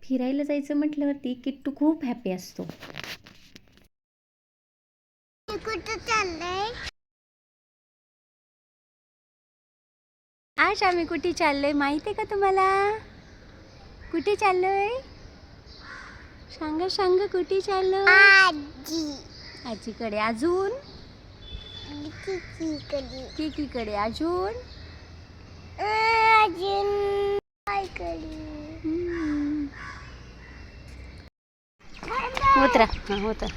फिरायला जायचं म्हटल्यावरती किट्टू खूप हॅपी असतो. कुठे चाललंय? आज आम्ही कुठे चाललोय माहिती आहे का तुम्हाला? कुठे चाललोय सांगा सांगा, कुठे चाललोय? आजी. आजीकडे. अजून किकीकडे. किकीकडे. अजून अजून आईकडे. उतरा. हां उतरा.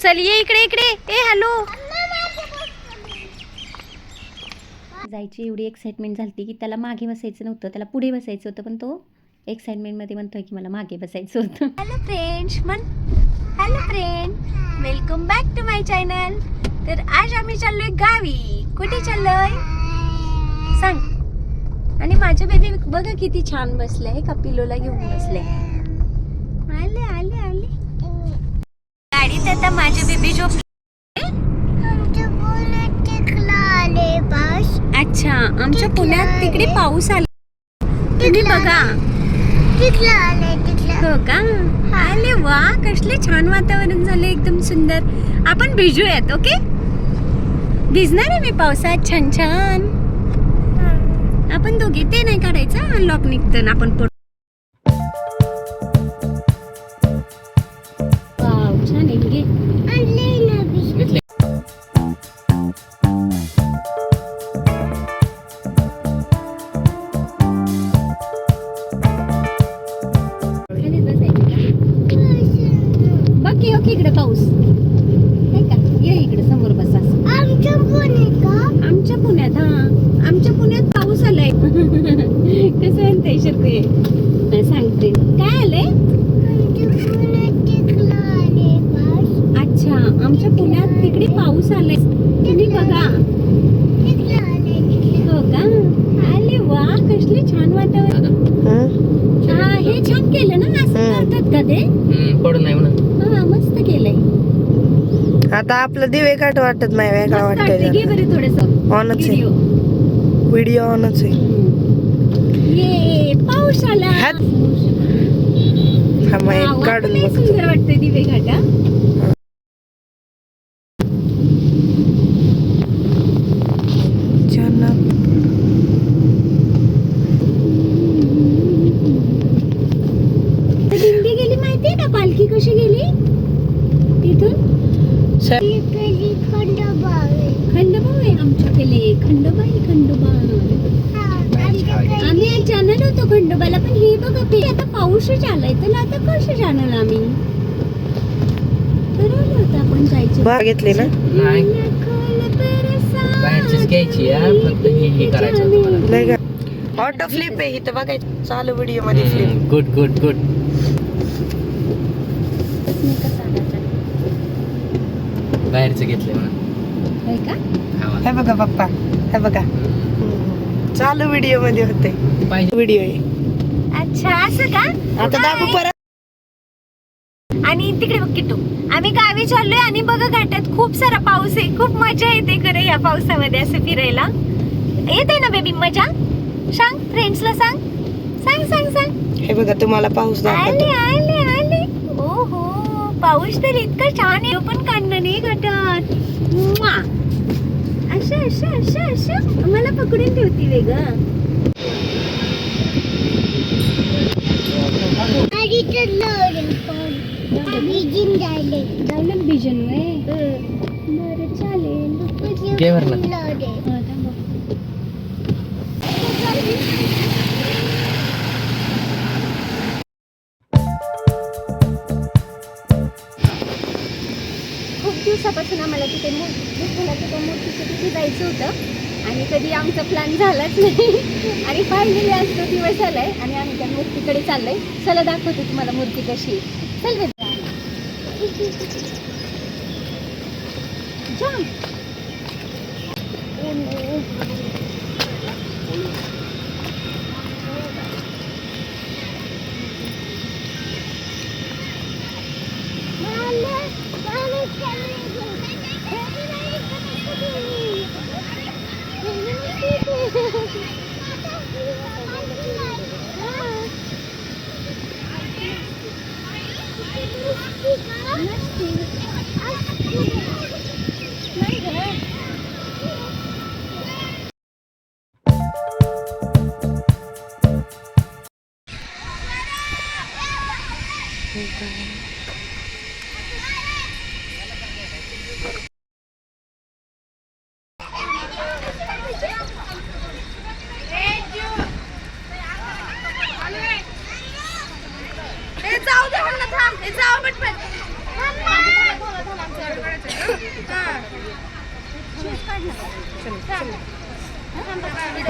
चल ये इकडे इकडे. ए हॅलो. जायची एवढी एक्साइटमेंट झाली की त्याला मागे बसायचं नव्हतं, त्याला पुढे बसायचं होतं, पण तो एक्साइटमेंटमध्ये म्हणतोय की मला मागे बसायचं होतं. Hello friends hello friend, welcome back to my channel. तर आज आम्ही चाललोय गावी. कुठे चाललोय सांग. आणि माझ्या बेबी बघा किती छान बसले आहे का, पिलोला घेऊन बसले. आले आले आले गाडीत. आता माझे बेबी झोप. अच्छा, आमच्या पुण्यात तिकडे पाऊस आला. तुम्ही बघा. हो का? आले वा, कसले छान वातावरण झाले, एकदम सुंदर. आपण भिजूयात. ओके, भिजणार आहे मी पावसात छान छान. आपण दोघे ते नाही काढायचं, लॉक निघतं आपण पडू. वाव, छान आहे. घे. बघ की इकडे पाऊस नाही का? ये इकडे समोर बसा. आमच्या पुण्यात. हा, आमच्या पुण्यात पाऊस आलाय. कसं म्हणताय शर्कू? सांग फ्रेंड, काय आलंय? अच्छा, आमच्या पुण्यात तिकडे पाऊस आलाय. तुम्ही बघा. हो का? आले वा, कसले छान वातावरण. हा, हे छान केलं ना. असं करतात का ते? पडून नाही म्हणून. हा, मस्त केलंय. आता आपलं दिवे काट वाटत नाही, वेगळा मस्त वाटतंय. घे वाटतंय. बरं थोडंसं ऑनच आहे, व्हिडिओ ऑनच आहे. ये पाऊस आला. हा मग एक वाव, काढून लय बघतो. सुंदर वाटतंय दिवे घाटा. दिंडी गेली माहितीये का? पालखी कशी गेली तिथून? खंडोबा आहे आमच्याकडे. खंडोबा आहे, खंडोबा. आम्ही आज जाणार होतो खंडोबाला, पण हे बघा पे आता पाऊसच आलाय, तर आता कसं जाणार आम्ही? ठरवलं होतं आपण जायचं. बाग घेतली ना? नाही, बाहेरचीच घ्यायची. फक्त हे करायचं होतं मला. नाही का? ऑटो फ्लिप आहे इथं बघायचं. चालू व्हिडिओ मध्ये फ्लिप. Good good good. बाहेरचं घेतलंय म्हणून. होय का? हे बघा पप्पा, हे बघा. चालू व्हिडिओ मध्ये होते. व्हिडिओ आहे. अच्छा, असं का? आता दाखवू परत. आणि तिकडे बघ किट्टू, आम्ही गावी चाललोय आणि बघा घाटात खूप सारा पाऊस आहे. खूप मजा येते खरं या पावसामध्ये असं फिरायला. येते ना बेबी मजा? सांग फ्रेंड्सला, सांग सांग सांग सांग. हे बघा तुम्हाला पाऊस आले दाखवतो. आले आले. ओहो, पाऊस तर इतका छान आहे, पण काढणार नाही घाटात. मुआ. असं असं असं असं मला पकडून ठेवती वेगळं. भिजन वे. बरं चालेल. घे भरला. खूप दिवसापासून आम्हाला तिथे मूर्तीच्या तिथे जायचं होतं आणि कधी आमचा प्लॅन झालाच नाही. आणि फायनली आज तो दिवस आलाय आणि आम्ही त्या मूर्तीकडे चाललोय. चला दाखवते तुम्हाला मूर्ती कशी. चल बेटा.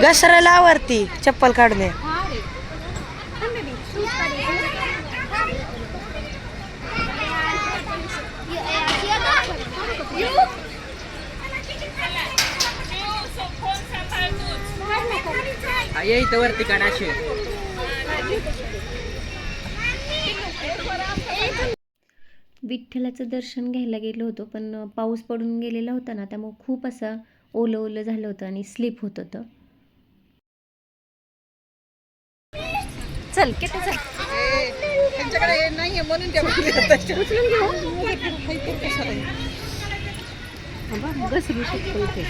घसरायला आवडती चप्पल काढणे. ये इथं वरती काढा अशी. विठ्ठलाचं दर्शन घ्यायला गेलो होतो, पण पाऊस पडून गेलेला होता ना, त्यामुळे खूप असं ओलं ओलं झालं होतं आणि स्लिप होत होतं. चल किती चल बसू शकतो इथे.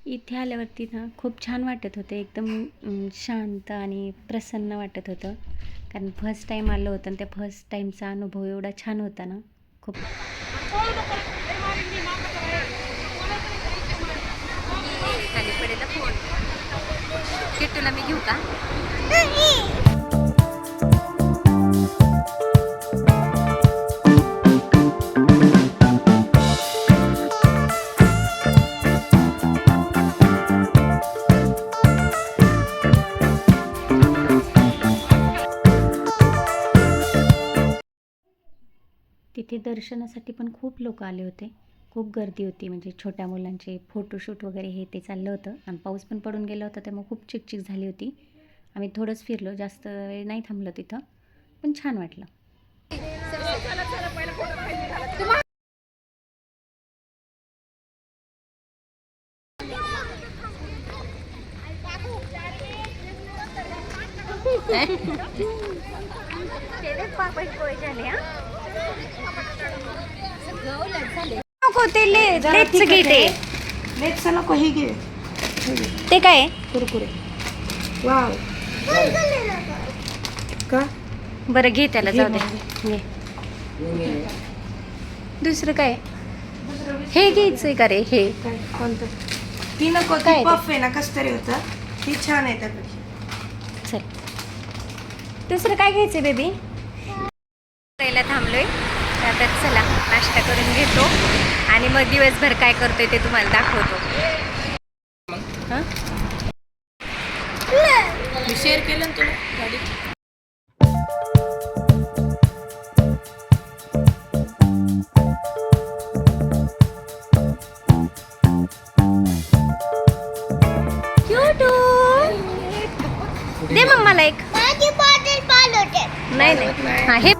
इथे आल्यावरती ना खूप छान वाटत होते, एकदम शांत आणि प्रसन्न वाटत होतं. कारण फर्स्ट टाईम आलं होतं आणि त्या फर्स्ट टाईमचा अनुभव एवढा छान होता ना, खूप. खाली पडेल फोन. किट्टूला मी घेऊ का? तिथे दर्शनासाठी पण खूप लोक आले होते, खूप गर्दी होती. म्हणजे छोट्या मुलांचे फोटोशूट वगैरे हे ते चाललं होतं आणि पाऊस पण पडून गेला होता, त्यामुळे खूप चिकचिक झाली होती. आम्ही थोडंच फिरलो, जास्त वेळ नाही थांबलो तिथं, पण छान वाटलं. नको ते लेच घे, ते लेट्स नको, हे घे. ते काय कुरकुरे. वाव. का बरं घे त्याला, जाऊ दे घे. दुसरं काय हे घ्यायचंय का रे? हे काय कोणतं? ती नको, काय ती ते? पफ आहे ना, कस तरी होतं. ती छान आहे त्यापेक्षा. चल, दुसरं काय घ्यायचंय बेबी? पहिला थांबलोय आता, चला नाश्ता करून घेतो आणि मग दिवसभर काय करतोय ते तुम्हाला दाखवतो. हां, मी शेअर केलं ना तुला गाडी. दे मग मला एक. माझी बॉटल पालवते. नाही नाही, हां हे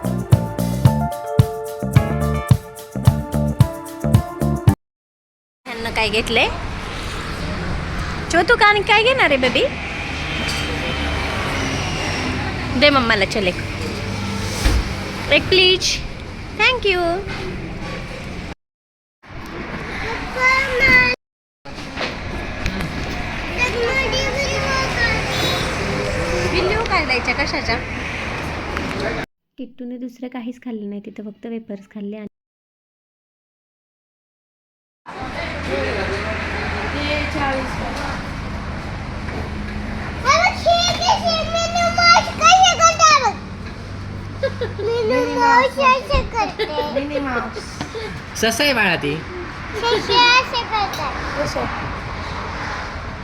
ह्यांना काय घेतलंय? तू का आणि काय घेणार आहे बेबी? दे मम्माला, चल एक प्लीज. थँक्यू. व्हिडिओ काय द्यायच्या कशाच्या? किट्टूने दुसरं काहीच खाल्लं नाही तिथं, फक्त वेपर्स खाल्ले. आणि मिनी माऊस असे करते. मिनी माऊस ससा आहे बाळा ती. शशी असे करतात. कसं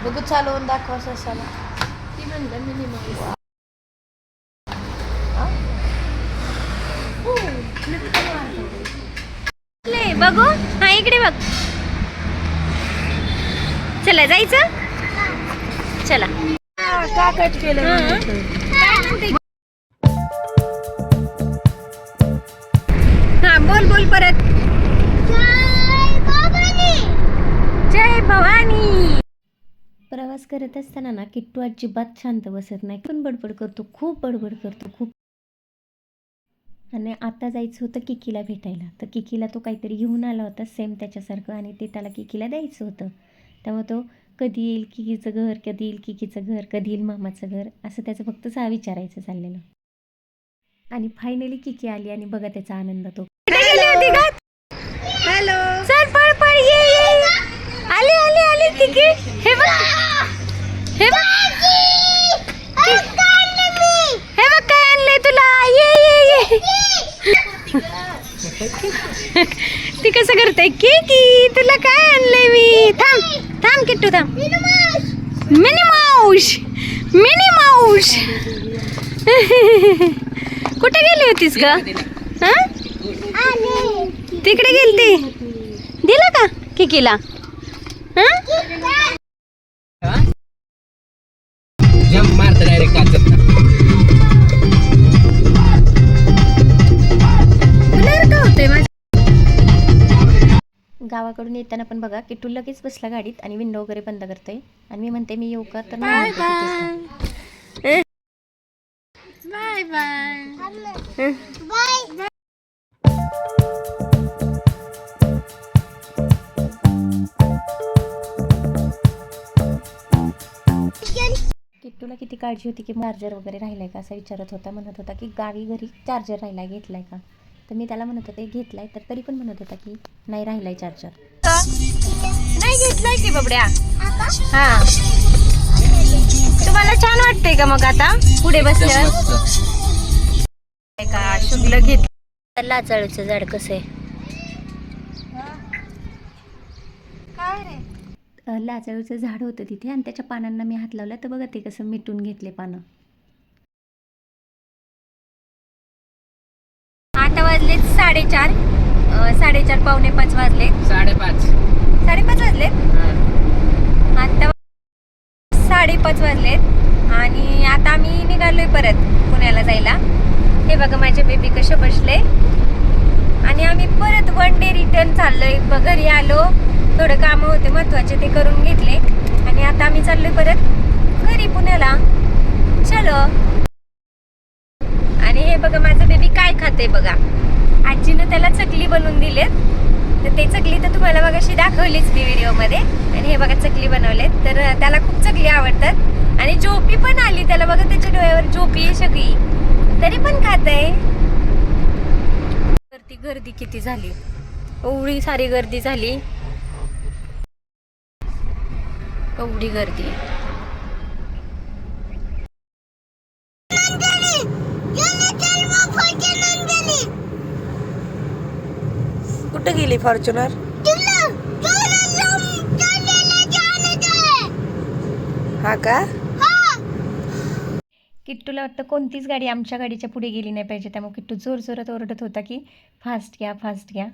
बघू चालवून दाखवा ससाला. बघू हा इकडे बघ. चला जायचं. चला का कट केलं? हा बोल बोल परत. जय बाबानी. जय भवानी. प्रवास करत असताना ना किट्टू अजिबात शांत बसत नाही. पण बडबड करतो, खूप बडबड करतो, खूप. आणि आता जायचं होतं किकीला भेटायला. तर किकीला तो काहीतरी घेऊन आला होता सेम त्याच्यासारखं आणि ते त्याला किकीला द्यायचं होतं. त्यामुळे तो कधी येईल किकीचं घर, कधी येईल किकीचं घर, कधी येईल मामाचं घर, असं त्याचं फक्त विचारायचं चाललेलं. आणि फायनली किकी आली आणि बघा त्याचा आनंद. तो हॅलो चल पळ पळ ये ये. आली आली आली किकी. हे बघ हे बघ हे बघ काय आणलंय तुला. ये ये ये. ती कसं करते किकी. तुला काय आणलंय मी. थांब थांब किट्टू थांब. Mini Mouse mini Mouse. कुठे गेली होतीस ग. हा तिकडे गेलती. दिला का किकीला. जम्प मारत डायरेक्ट काचत. गावाकडून येताना पण बघा किट्टू लगेच बसला गाडीत आणि विंडो वगैरे बंद करतोय. आणि मी म्हणते मी येऊ का. तर bye bye bye bye. Bye. किट्टूला किती काळजी होती की चार्जर वगैरे राहिलाय का असं विचारत होता. म्हणत होता की गावी घरी चार्जर राहिलाय, घेतलाय का. तर मी त्याला म्हणत होते घेतलाय. तर तरी पण म्हणत होता की नाही राहिलाय चार्जर. नाही घेतलाय की बबड्या. हा तुम्हाला छान वाटतंय का मग आता पुढे बसल्यावर. का शुभला घेत. लाचाळूचं झाड कसं आहे. लाचाळूचं झाड होतं तिथे आणि त्याच्या पानांना मी हात लावला. तर बघा ते कसं मिटून घेतले पानं. आता वाजलेत 4:30. 4:30 पावणे 5 वाजलेत. 5:30 वाजलेत. आता 5:30 वाजलेत आणि आता आम्ही निघालोय परत पुण्याला जायला. हे बघा माझे बेबी कसे बसले. आणि आम्ही परत वन डे रिटर्न चाललोय. घरी आलो, थोडं कामं होते महत्वाचे ते करून घेतले आणि आता आम्ही चाललोय परत घरी पुण्याला. चलो. आणि हे बघा माझं बेबी काय खाते बघा. आजीनं त्याला चकली बनवून दिलेत. तर ते चकली तर तुम्हाला मगाशी दाखवलीच मी व्हिडिओमध्ये. आणि हे बघा चकली बनवलेत. तर त्याला खूप चकली आवडतात. आणि झोपी पण आली त्याला बघा. त्याच्या डोळ्यावर झोपी आहे सगळी, तरी पण खातंय. वरती गर्दी किती झाली. एवढी सारी गर्दी झाली. एवढी गर्दी. कुठं गेली फॉर्च्युनर. हा का. किट्टूला वाटतं कोणतीच गाडी आमच्या गाडीच्या पुढे गेली नाही पाहिजे. त्यामुळे किट्टू जोर जोरात ओरडत होता की फास्ट घ्या फास्ट घ्या.